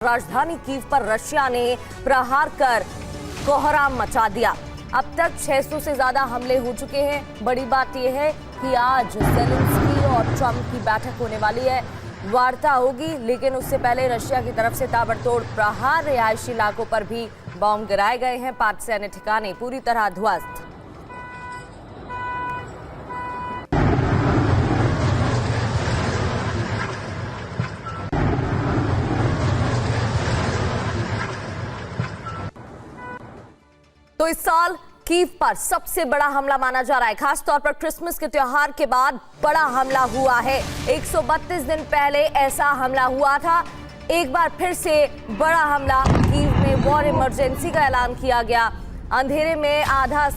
राजधानी कीव पर रशिया ने प्रहार कर कोहराम मचा दिया। अब तक 600 से ज्यादा हमले हो चुके हैं। बड़ी बात यह है कि आज ज़ेलेंस्की और ट्रंप की बैठक होने वाली है, वार्ता होगी, लेकिन उससे पहले रशिया की तरफ से ताबड़तोड़ प्रहार, रिहायशी इलाकों पर भी बॉम्ब गिराए गए हैं। 5 सैन्य ठिकाने पूरी तरह ध्वस्त। तो इस साल कीव पर सबसे बड़ा हमला माना जा रहा है। खासतौर पर क्रिसमस के त्योहार के बाद बड़ा हमला हुआ है। 132 दिन पहले ऐसा हमला हुआ था। एक बार फिर से बड़ा हमला, कीव में वॉर इमरजेंसी का ऐलान किया गया। अंधेरे में आधा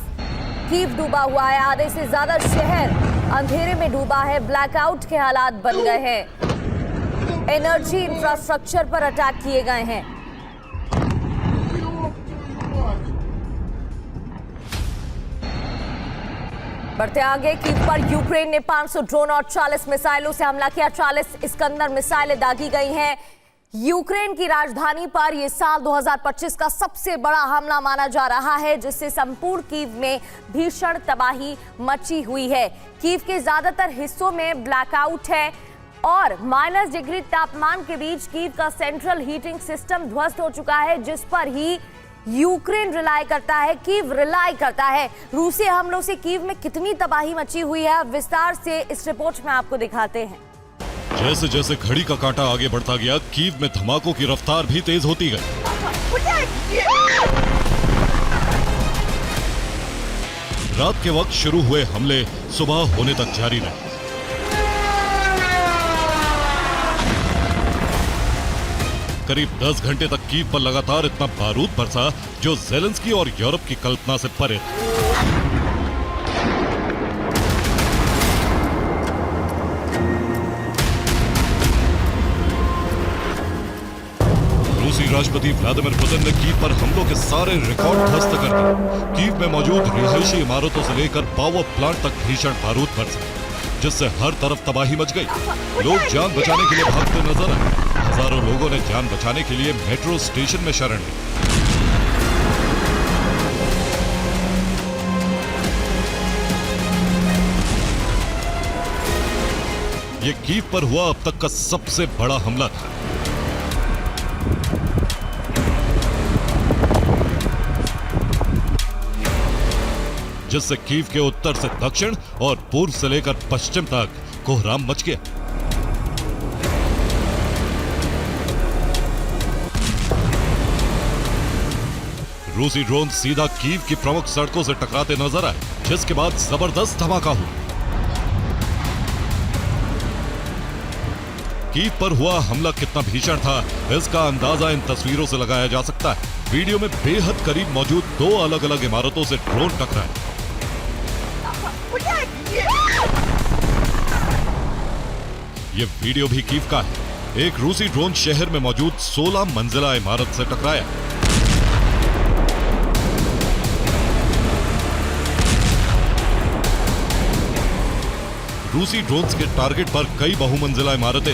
कीव डूबा हुआ है, आधे से ज्यादा शहर अंधेरे में डूबा है। ब्लैकआउट के हालात बन गए हैं। एनर्जी इंफ्रास्ट्रक्चर पर अटैक किए गए हैं। बढ़ते आगे, कीव पर यूक्रेन ने 500 ड्रोन और 40 मिसाइलों से हमला किया। 40 इस्कंदर मिसाइलें दागी गई हैं। यूक्रेन की राजधानी पर यह साल 2025 का सबसे बड़ा हमला माना जा रहा है, जिससे संपूर्ण कीव में भीषण तबाही मची हुई है। कीव के ज्यादातर हिस्सों में ब्लैकआउट है और -डिग्री तापमान के बीच कीव का सेंट्रल हीटिंग सिस्टम ध्वस्त हो चुका है, जिस पर ही यूक्रेन रिलाई करता है, कीव रिलाई करता है। रूसी हमलों से कीव में कितनी तबाही मची हुई है, विस्तार से इस रिपोर्ट में आपको दिखाते हैं। जैसे जैसे घड़ी का कांटा आगे बढ़ता गया, कीव में धमाकों की रफ्तार भी तेज होती गई। रात के वक्त शुरू हुए हमले सुबह होने तक जारी रहे। करीब 10 घंटे तक कीव पर लगातार इतना बारूद बरसा जो ज़ेलेंस्की और यूरोप की कल्पना से परे था। रूसी राष्ट्रपति व्लादिमीर पुतिन ने कीव पर हमलों के सारे रिकॉर्ड ध्वस्त कर दिए। कीव में मौजूद रिहायशी इमारतों से लेकर पावर प्लांट तक भीषण बारूद बरसा, जिससे हर तरफ तबाही मच गई। लोग जान बचाने के लिए भागते नजर आए। हजारों लोगों ने जान बचाने के लिए मेट्रो स्टेशन में शरण ली। ये कीव पर हुआ अब तक का सबसे बड़ा हमला था। जिससे कीव के उत्तर से दक्षिण और पूर्व से लेकर पश्चिम तक कोहराम मच गया। रूसी ड्रोन सीधा कीव की प्रमुख सड़कों से टकराते नजर आए, जिसके बाद जबरदस्त धमाका हुआ। कीव पर हुआ हमला कितना भीषण था, इसका अंदाजा इन तस्वीरों से लगाया जा सकता है। वीडियो में बेहद करीब मौजूद 2 अलग अलग इमारतों से ड्रोन टकराए। ये वीडियो भी कीव का है। एक रूसी ड्रोन शहर में मौजूद 16 मंजिला इमारत से टकराया। रूसी ड्रोन्स के टारगेट पर कई बहुमंजिला इमारतें।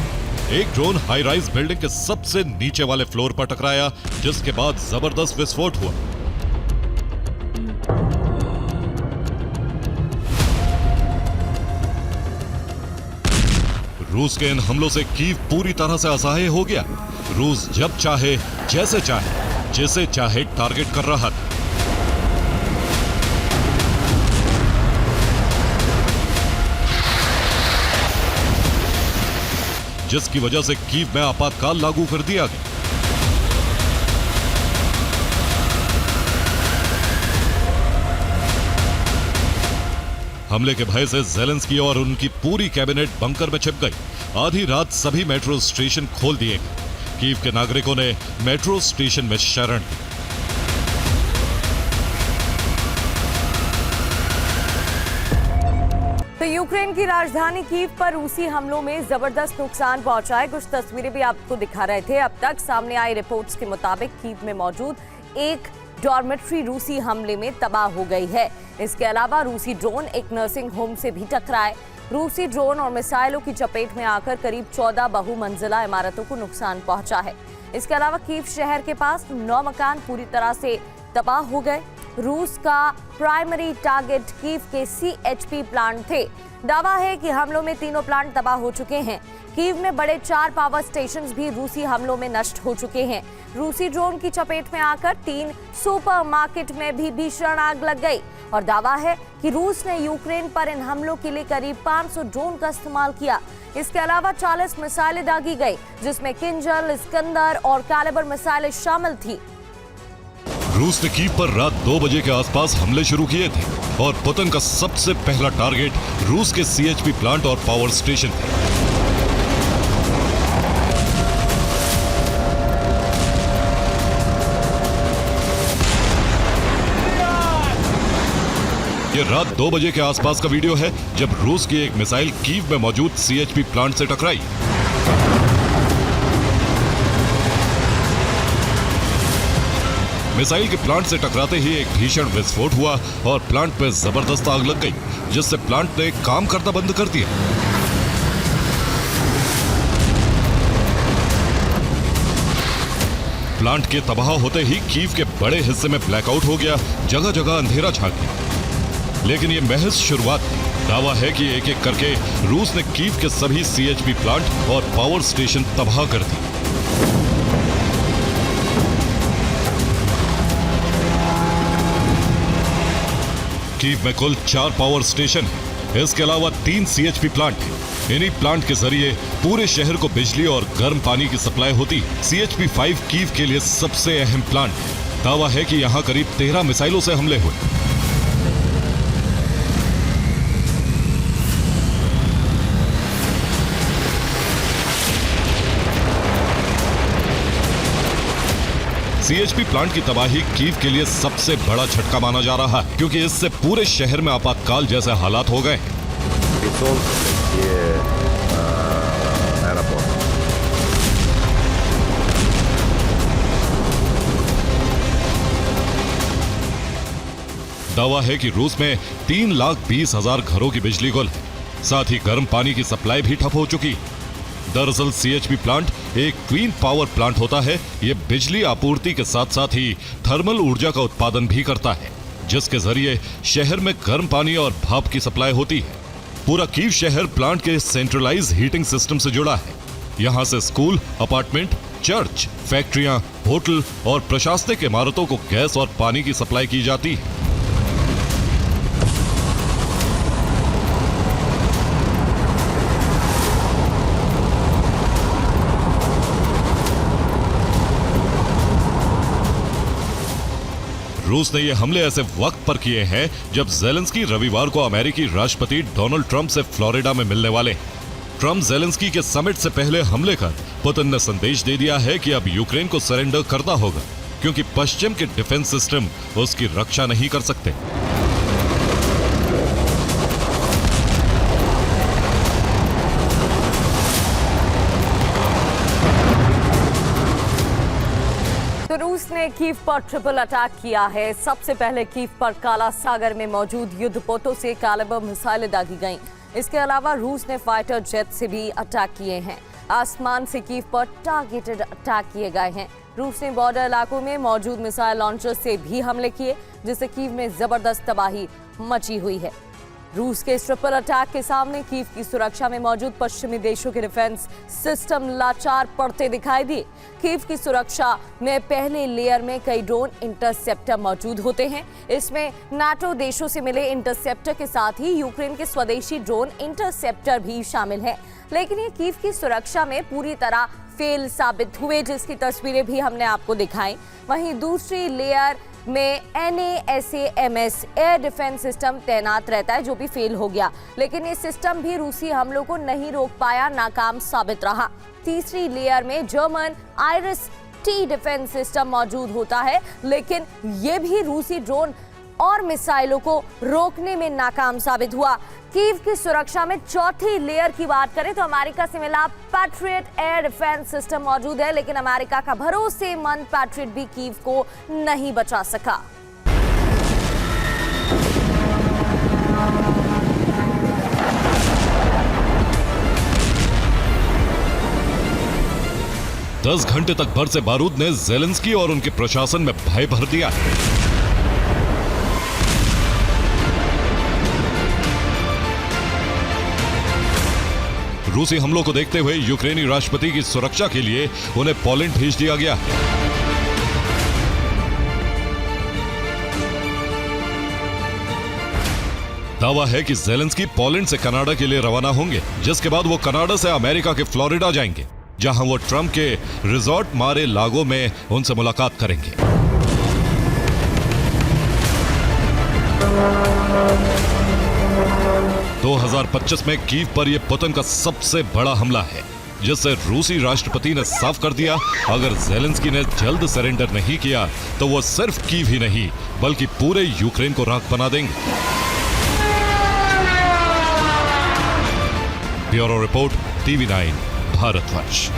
एक ड्रोन हाई राइज बिल्डिंग के सबसे नीचे वाले फ्लोर पर टकराया, जिसके बाद जबरदस्त विस्फोट हुआ। रूस के इन हमलों से कीव पूरी तरह से असहाय हो गया। रूस जब चाहे, जैसे चाहे, जिसे चाहे टारगेट कर रहा था। जिसकी वजह से कीव में आपातकाल लागू कर दिया गया। हमले के भय से ज़ेलेंस्की और उनकी पूरी कैबिनेट बंकर में छिप गई। आधी रात सभी मेट्रो स्टेशन खोल दिए गए। कीव के नागरिकों ने मेट्रो स्टेशन में शरण ली। तो यूक्रेन की राजधानी कीव पर रूसी हमलों में जबरदस्त नुकसान पहुंचा है। कुछ तस्वीरें भी आपको दिखा रहे थे। अब तक सामने आई रिपोर्ट्स के मुताबिक कीव में मौजूद एक डॉर्मेट्री रूसी हमले में तबाह हो गई है। इसके अलावा रूसी ड्रोन एक नर्सिंग होम से भी टकराए। रूसी ड्रोन और मिसाइलों की चपेट में आकर करीब 14 बहुमंजिला इमारतों को नुकसान पहुंचा है। इसके अलावा कीव शहर के पास 9 मकान पूरी तरह से तबाह हो गए। रूस का प्राइमरी टारगेट कीव के CHP प्लांट थे। दावा है कि हमलों में तीनों प्लांट तबाह हो चुके हैं। कीव में बड़े 4 पावर स्टेशंस भी रूसी हमलों में नष्ट हो चुके हैं। रूसी ड्रोन की चपेट में आकर 3 सुपरमार्केट में भी भीषण आग लग गई और दावा है कि रूस ने यूक्रेन पर इन हमलों के लिए करीब 500 ड्रोन का इस्तेमाल किया। इसके अलावा 40 मिसाइलें दागी गई, जिसमें किंजल, इस्कंदर और कैलिबर मिसाइलें शामिल थी। रूस ने कीव पर रात 2 बजे के आसपास हमले शुरू किए थे और पुतिन का सबसे पहला टारगेट रूस के CHP प्लांट और पावर स्टेशन थे। ये रात 2 बजे के आसपास का वीडियो है जब रूस की एक मिसाइल कीव में मौजूद CHP प्लांट से टकराई। मिसाइल के प्लांट से टकराते ही एक भीषण विस्फोट हुआ और प्लांट पे जबरदस्त आग लग गई, जिससे प्लांट ने काम करना बंद कर दिया। प्लांट के तबाह होते ही कीव के बड़े हिस्से में ब्लैकआउट हो गया, जगह जगह अंधेरा छा गया। लेकिन ये महज शुरुआत थी। दावा है कि एक एक करके रूस ने कीव के सभी CHP प्लांट और पावर स्टेशन तबाह कर दिए। कीव में कुल 4 पावर स्टेशन है। इसके अलावा 3 CHP प्लांट हैं। इन्हीं प्लांट के जरिए पूरे शहर को बिजली और गर्म पानी की सप्लाई होती है। CHP 5 कीव के लिए सबसे अहम प्लांट है। दावा है कि यहां करीब 13 मिसाइलों से हमले हुए। CHP प्लांट की तबाही कीव के लिए सबसे बड़ा झटका माना जा रहा है, क्योंकि इससे पूरे शहर में आपातकाल जैसे हालात हो गए। दावा है कि रूस में 3,20,000 घरों की बिजली गुल है। साथ ही गर्म पानी की सप्लाई भी ठप हो चुकी। दरअसल CHP प्लांट एक क्वीन पावर प्लांट होता है। ये बिजली आपूर्ति के साथ साथ ही थर्मल ऊर्जा का उत्पादन भी करता है, जिसके जरिए शहर में गर्म पानी और भाप की सप्लाई होती है। पूरा कीव शहर प्लांट के सेंट्रलाइज हीटिंग सिस्टम से जुड़ा है। यहाँ से स्कूल, अपार्टमेंट, चर्च, फैक्ट्रियां, होटल और प्रशासनिक इमारतों को गैस और पानी की सप्लाई की जाती है। रूस ने ये हमले ऐसे वक्त पर किए हैं जब ज़ेलेंस्की रविवार को अमेरिकी राष्ट्रपति डोनाल्ड ट्रंप से फ्लोरिडा में मिलने वाले हैं। ट्रंप ज़ेलेंस्की के समिट से पहले हमले कर पुतिन ने संदेश दे दिया है कि अब यूक्रेन को सरेंडर करना होगा, क्योंकि पश्चिम के डिफेंस सिस्टम उसकी रक्षा नहीं कर सकते। तो रूस ने कीव पर ट्रिपल अटैक किया है। सबसे पहले कीव पर काला सागर में मौजूद युद्धपोतों से कैलिबर मिसाइलें दागी गईं। इसके अलावा रूस ने फाइटर जेट से भी अटैक किए हैं। आसमान से कीव पर टारगेटेड अटैक किए गए हैं। रूस ने बॉर्डर इलाकों में मौजूद मिसाइल लॉन्चर से भी हमले किए, जिससे कीव में जबरदस्त तबाही मची हुई है। रूस के इस ट्रिपल अटैक के सामने कीव की सुरक्षा में मौजूद पश्चिमी देशों के डिफेंस सिस्टम लाचार पड़ते दिखाई दिए। कीव की सुरक्षा में पहले लेयर में कई ड्रोन इंटरसेप्टर मौजूद होते हैं। इसमें नाटो देशों से मिले इंटरसेप्टर के साथ ही यूक्रेन के स्वदेशी ड्रोन इंटरसेप्टर भी शामिल हैं। लेकिन ये कीव की सुरक्षा में पूरी तरह फेल साबित हुए, जिसकी तस्वीरें भी हमने आपको दिखाई। वहीं दूसरी लेयर में NASAMS एयर डिफेंस सिस्टम तैनात रहता है, जो भी फेल हो गया। लेकिन ये सिस्टम भी रूसी हमलों को नहीं रोक पाया, नाकाम साबित रहा। तीसरी लेयर में जर्मन IRIS-T डिफेंस सिस्टम मौजूद होता है, लेकिन ये भी रूसी ड्रोन और मिसाइलों को रोकने में नाकाम साबित हुआ। कीव की सुरक्षा में चौथी लेयर की बात करें तो अमेरिका से मिला पैट्रियट एयर डिफेंस सिस्टम मौजूद है, लेकिन अमेरिका का भरोसेमंद पैट्रियट भी कीव को नहीं बचा सका। 10 घंटे तक बरसे बारूद ने ज़ेलेंस्की और उनके प्रशासन में भय भर दिया। रूसी हमलों को देखते हुए यूक्रेनी राष्ट्रपति की सुरक्षा के लिए उन्हें पोलैंड भेज दिया गया। दावा है कि ज़ेलेंस्की पोलैंड से कनाडा के लिए रवाना होंगे, जिसके बाद वो कनाडा से अमेरिका के फ्लोरिडा जाएंगे, जहां वो ट्रंप के रिजॉर्ट मारे लागो में उनसे मुलाकात करेंगे। – 2025 में कीव पर यह पुतिन का सबसे बड़ा हमला है, जिससे रूसी राष्ट्रपति ने साफ कर दिया अगर ज़ेलेंस्की ने जल्द सरेंडर नहीं किया तो वो सिर्फ कीव ही नहीं बल्कि पूरे यूक्रेन को राख बना देंगे। Bureau report, TV9 Bharatvarsh.